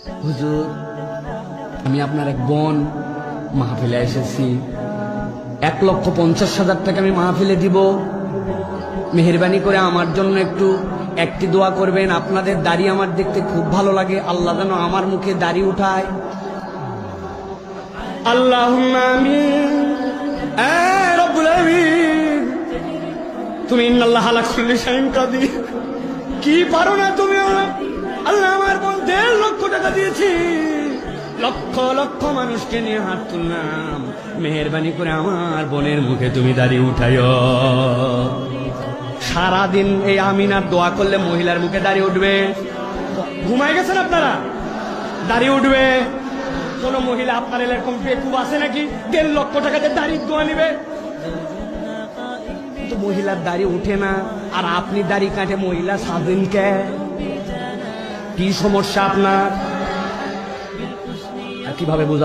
হুজুর, আমি আপনার এক বোন, মাহফিলে এসেছি, 1,50,000 টাকা আমি মাহফিলে দিব, মেহেরবানি করে আমার জন্য একটি দোয়া করবেন। আপনাদের দাড়ি আমার দেখতে খুব ভালো লাগে, আল্লাহ যেন আমার মুখে দাড়ি উঠায়। আল্লাহুম্মা আমিন। রব্বুল আলামিন, তুমি ইন্নাল্লাহা আলা কুল্লি শাইইন কাদির, কি পারো না তুমি। আল্লাহ, আমার বোন 1.5 লক্ষ টাকা দিয়েছি, লক্ষ লক্ষ মানুষকে নিয়ে হাত তুললাম, মেহেরবানি করে আমার বোনের মুখে তুমি দাড়ি উঠাইও। সারাদিন এই আমিনার দোয়া করলে মহিলার মুখে দাড়ি উঠবে। ঘুমাই গেছেন আপনারা? দাড়ি উঠবে। কোন মহিলা আপনার এরকম বেকুব আছে নাকি 1.5 লক্ষ টাকাতে দাড়ির দোয়া নিবে? কিন্তু মহিলার দাড়ি উঠে না, আর আপনি দাড়ি কাটে মহিলা সাজেন কে? কি সমস্যা আপনার? কিভাবে বুঝা